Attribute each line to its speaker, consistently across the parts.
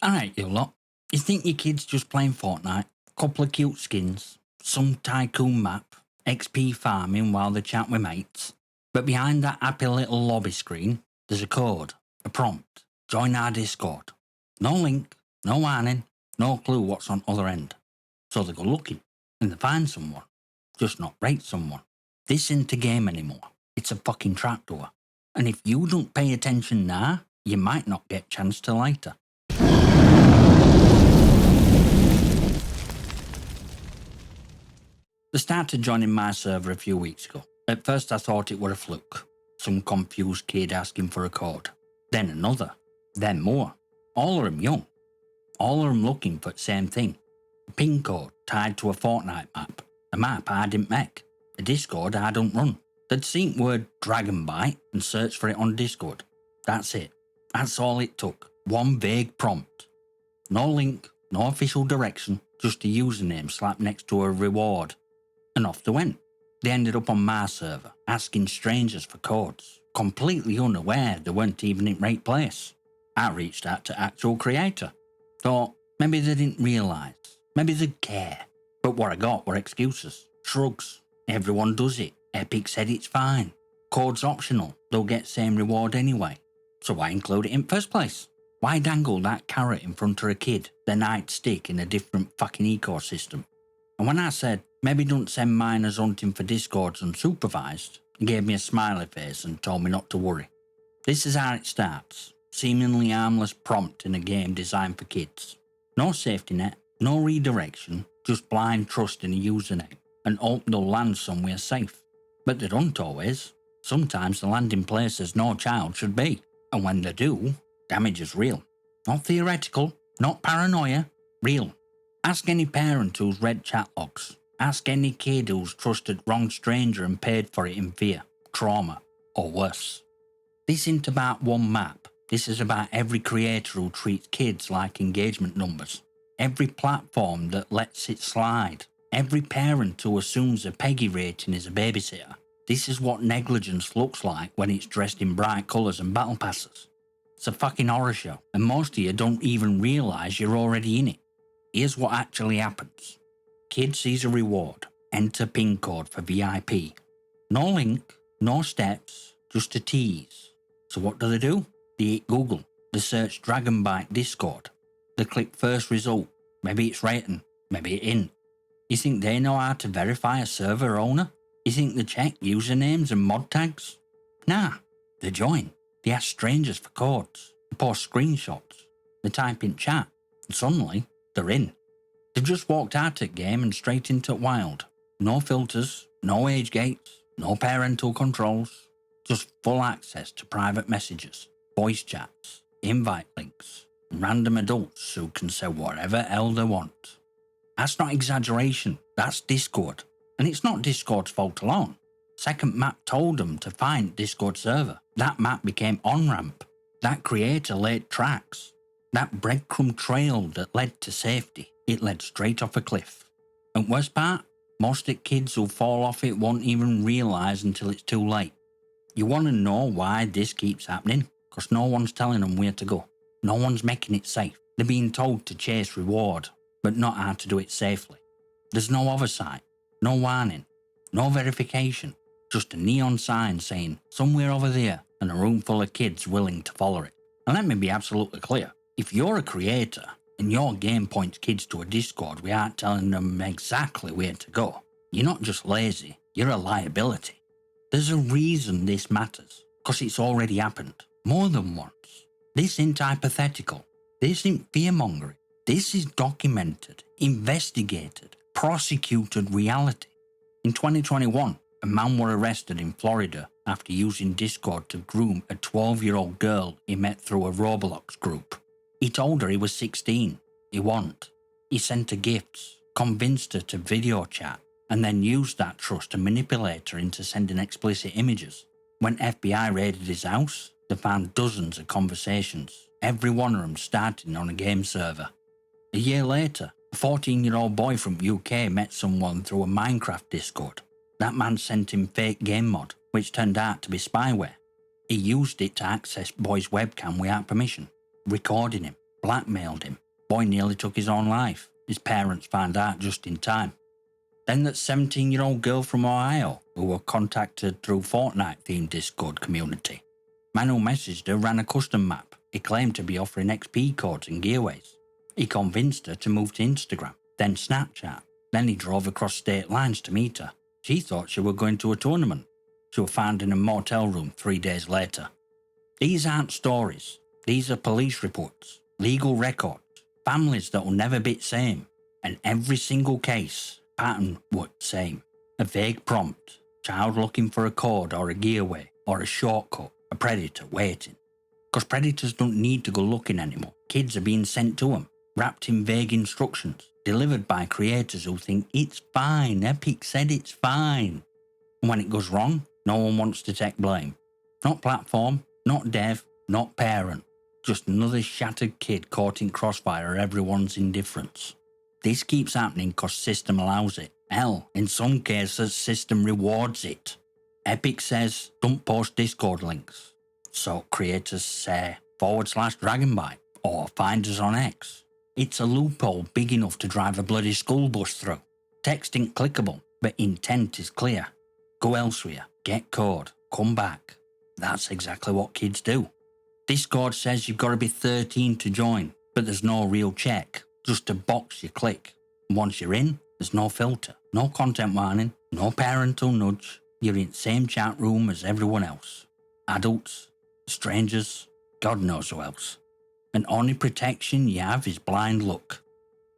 Speaker 1: Alright, you lot. You think your kid's just playing Fortnite, couple of cute skins, some tycoon map, XP farming while they chat with mates. But behind that happy little lobby screen, there's a code, a prompt. Join our Discord. No link, no warning, no clue what's on other end. So they go looking, and they find someone. Just not rate someone. This isn't a game anymore. It's a fucking trapdoor. And if you don't pay attention now, you might not get chance till later. They started joining my server a few weeks ago. At first I thought it were a fluke. Some confused kid asking for a code. Then another. Then more. All of them young. All of them looking for the same thing. A pin code tied to a Fortnite map. A map I didn't make. A Discord I don't run. They'd seen word Dragon Bite and searched for it on Discord. That's it. That's all it took. One vague prompt. No link, no official direction, just a username slapped next to a reward. And off they went. They ended up on my server, asking strangers for codes, completely unaware they weren't even in the right place. I reached out to actual creator. Thought maybe they didn't realise, maybe they'd care. But what I got were excuses, shrugs. Everyone does it. Epic said it's fine. Code's optional, they'll get same reward anyway. So why include it in first place? Why dangle that carrot in front of a kid, then I'd stick in a different fucking ecosystem? And when I said, maybe don't send minors hunting for Discords unsupervised, he gave me a smiley face and told me not to worry. This is how it starts. Seemingly harmless prompt in a game designed for kids. No safety net, no redirection, just blind trust in a username, and hope they'll land somewhere safe. But they don't always. Sometimes they land in places no child should be. And when they do, damage is real. Not theoretical, not paranoia, real. Ask any parent who's read chat logs. Ask any kid who's trusted wrong stranger and paid for it in fear, trauma, or worse. This isn't about one map. This is about every creator who treats kids like engagement numbers. Every platform that lets it slide. Every parent who assumes a Peggy rating is a babysitter. This is what negligence looks like when it's dressed in bright colours and battle passes. It's a fucking horror show, and most of you don't even realise you're already in it. Here's what actually happens. Kid sees a reward. Enter pin code for VIP. No link, no steps, just a tease. So what do? They hit Google. They search Dragon Bite Discord. They click first result. Maybe it's rating, maybe it ain't. You think they know how to verify a server owner? You think they check usernames and mod tags? Nah, they join. They ask strangers for codes. They post screenshots. They type in chat. And suddenly, they're in. They've just walked out of the game and straight into wild. No filters, no age gates, no parental controls. Just full access to private messages, voice chats, invite links, and random adults who can say whatever hell they want. That's not exaggeration, that's Discord. And it's not Discord's fault alone. Second map told them to find Discord server. That map became on-ramp. That creator laid tracks. That breadcrumb trail that led to safety, it led straight off a cliff. And worst part, most of the kids who fall off it won't even realise until it's too late. You want to know why this keeps happening? Because no one's telling them where to go. No one's making it safe. They're being told to chase reward, but not how to do it safely. There's no oversight, no warning, no verification, just a neon sign saying somewhere over there and a room full of kids willing to follow it. And let me be absolutely clear. If you're a creator and your game points kids to a Discord without telling them exactly where to go, you're not just lazy, you're a liability. There's a reason this matters, because it's already happened, more than once. This isn't hypothetical, this isn't fear-mongering, this is documented, investigated, prosecuted reality. In 2021, a man was arrested in Florida after using Discord to groom a 12-year-old girl he met through a Roblox group. He told her he was 16, he wasn't. He sent her gifts, convinced her to video chat, and then used that trust to manipulate her into sending explicit images. When FBI raided his house, they found dozens of conversations, every one of them starting on a game server. A year later, a 14-year-old boy from UK met someone through a Minecraft Discord. That man sent him fake game mod, which turned out to be spyware. He used it to access boy's webcam without permission, recording him, blackmailed him. Boy nearly took his own life. His parents found out just in time. Then that 17-year-old girl from Ohio who were contacted through Fortnite-themed Discord community. Man who messaged her ran a custom map. He claimed to be offering XP codes and giveaways. He convinced her to move to Instagram, then Snapchat. Then he drove across state lines to meet her. She thought she were going to a tournament. She was found in a motel room 3 days later. These aren't stories. These are police reports, legal records, families that will never be the same. And every single case, pattern was the same. A vague prompt, child looking for a code or a giveaway or a shortcut, a predator waiting. Because predators don't need to go looking anymore. Kids are being sent to them, wrapped in vague instructions, delivered by creators who think it's fine, Epic said it's fine. And when it goes wrong, no one wants to take blame. Not platform, not dev, not parent. Just another shattered kid caught in crossfire of everyone's indifference. This keeps happening because system allows it. Hell, in some cases, system rewards it. Epic says, don't post Discord links. So creators say /Dragonbite or find us on X. It's a loophole big enough to drive a bloody school bus through. Text ain't clickable, but intent is clear. Go elsewhere, get code, come back. That's exactly what kids do. Discord says you've got to be 13 to join, but there's no real check, just a box you click. And once you're in, there's no filter, no content warning, no parental nudge. You're in the same chat room as everyone else. Adults, strangers, God knows who else. And only protection you have is blind luck.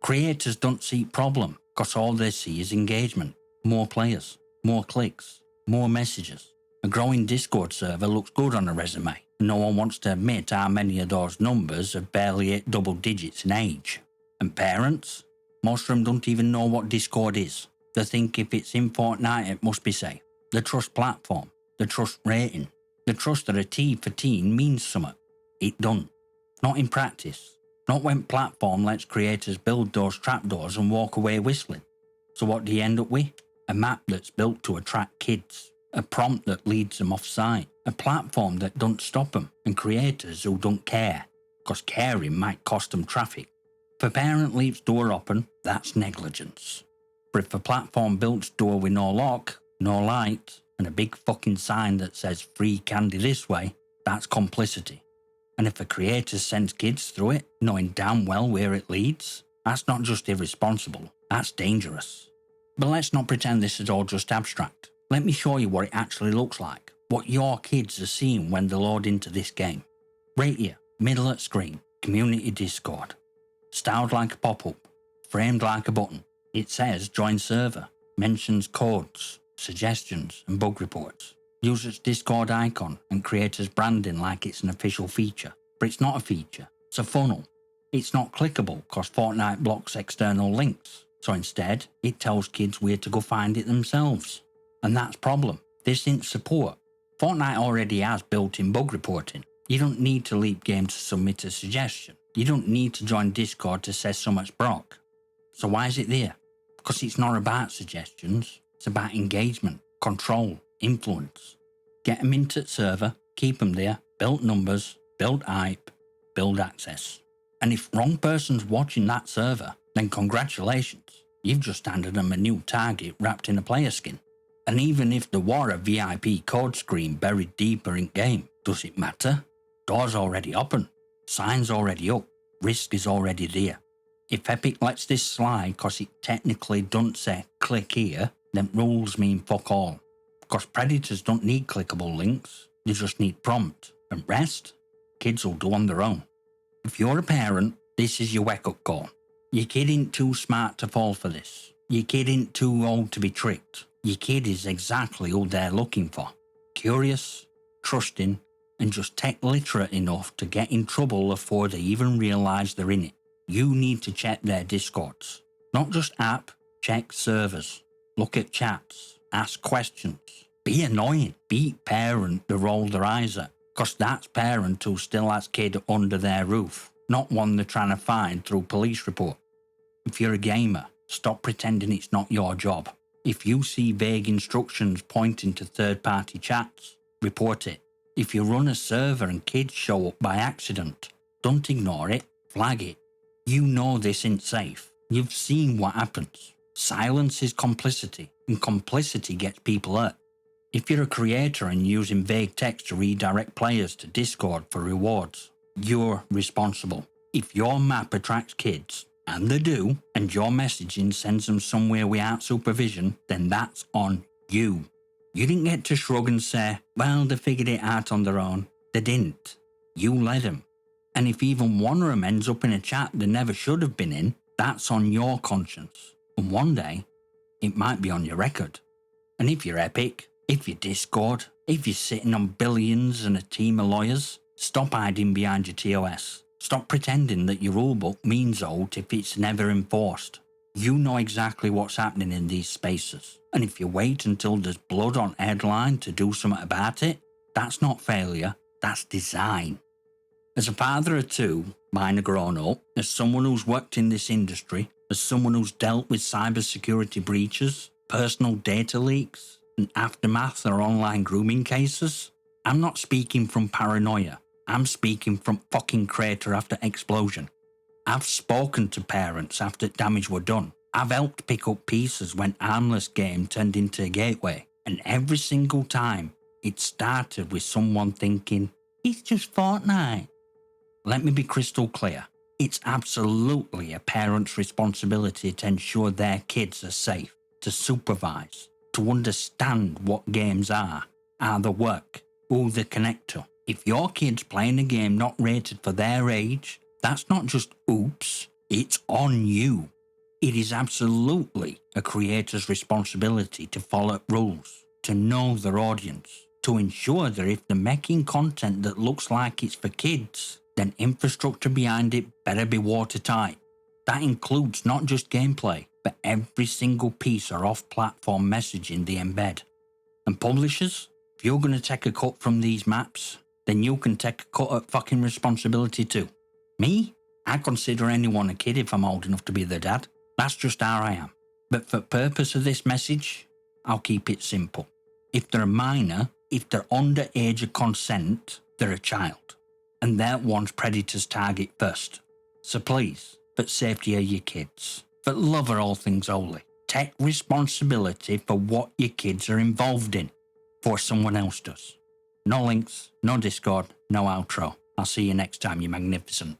Speaker 1: Creators don't see problem, because all they see is engagement. More players, more clicks, more messages. A growing Discord server looks good on a resume. No one wants to admit how many of those numbers have barely hit double digits in age. And parents? Most of them don't even know what Discord is. They think if it's in Fortnite it must be safe. They trust platform. They trust rating. They trust that a T for teen means something. It don't. Not in practice. Not when platform lets creators build those trapdoors and walk away whistling. So what do you end up with? A map that's built to attract kids. A prompt that leads them off-site. A platform that don't stop them. And creators who don't care. Because caring might cost them traffic. If a parent leaves door open, that's negligence. But if a platform builds door with no lock, no light, and a big fucking sign that says free candy this way, that's complicity. And if a creator sends kids through it, knowing damn well where it leads, that's not just irresponsible, that's dangerous. But let's not pretend this is all just abstract. Let me show you what it actually looks like, what your kids are seeing when they load into this game. Right here, middle of screen, community Discord. Styled like a pop-up, framed like a button. It says join server, mentions codes, suggestions and bug reports. Use its Discord icon and creators branding like it's an official feature. But it's not a feature, it's a funnel. It's not clickable because Fortnite blocks external links. So instead, it tells kids where to go find it themselves. And that's problem. This isn't support. Fortnite already has built-in bug reporting. You don't need to leap game to submit a suggestion. You don't need to join Discord to say so much broke. So why is it there? Because it's not about suggestions. It's about engagement, control, influence. Get them into the server, keep them there, build numbers, build hype, build access. And if wrong person's watching that server, then congratulations. You've just handed them a new target wrapped in a player skin. And even if there were a VIP code screen buried deeper in game, does it matter? Door's already open. Sign's already up. Risk is already there. If Epic lets this slide cause it technically don't say click here, then rules mean fuck all. Cause predators don't need clickable links, they just need prompt. And rest, kids will do on their own. If you're a parent, this is your wake-up call. Your kid ain't too smart to fall for this. Your kid ain't too old to be tricked. Your kid is exactly who they're looking for. Curious, trusting, and just tech literate enough to get in trouble before they even realise they're in it. You need to check their Discords. Not just app, check servers. Look at chats. Ask questions. Be annoying. Beat parent to roll their eyes at. Cause that's parent who still has kid under their roof. Not one they're trying to find through police report. If you're a gamer, stop pretending it's not your job. If you see vague instructions pointing to third-party chats, report it. If you run a server and kids show up by accident, don't ignore it. flag it. You know this ain't safe. You've seen what happens. Silence is complicity, and complicity gets people hurt. If you're a creator and using vague text to redirect players to Discord for rewards, you're responsible. If your map attracts kids, and they do, and your messaging sends them somewhere without supervision, then that's on you. You didn't get to shrug and say, well, they figured it out on their own. They didn't. You led them. And if even one of them ends up in a chat they never should have been in, that's on your conscience. And one day, it might be on your record. And if you're Epic, if you're Discord, if you're sitting on billions and a team of lawyers, stop hiding behind your TOS. Stop pretending that your rulebook means out if it's never enforced. You know exactly what's happening in these spaces. And if you wait until there's blood on headline to do something about it, that's not failure, that's design. As a father of two, mine are grown up, as someone who's worked in this industry, as someone who's dealt with cybersecurity breaches, personal data leaks, and aftermath or online grooming cases, I'm not speaking from paranoia. I'm speaking from fucking crater after explosion. I've spoken to parents after damage were done. I've helped pick up pieces when harmless game turned into a gateway. And every single time, it started with someone thinking, it's just Fortnite. Let me be crystal clear. It's absolutely a parent's responsibility to ensure their kids are safe, to supervise, to understand what games are, how they work, who they connect to. If your kid's playing a game not rated for their age, that's not just oops, it's on you. It is absolutely a creator's responsibility to follow rules, to know their audience, to ensure that if they're making content that looks like it's for kids, then infrastructure behind it better be watertight. That includes not just gameplay, but every single piece of off-platform messaging they embed. And publishers, if you're going to take a cut from these maps, then you can take a cut at fucking responsibility too. Me? I consider anyone a kid if I'm old enough to be their dad. That's just how I am. But for purpose of this message, I'll keep it simple. If they're a minor, if they're under age of consent, they're a child. And they're ones predators target first. So please, for safety of your kids, for love of all things holy, take responsibility for what your kids are involved in, before someone else does. No links, no Discord, no outro. I'll see you next time, you magnificent.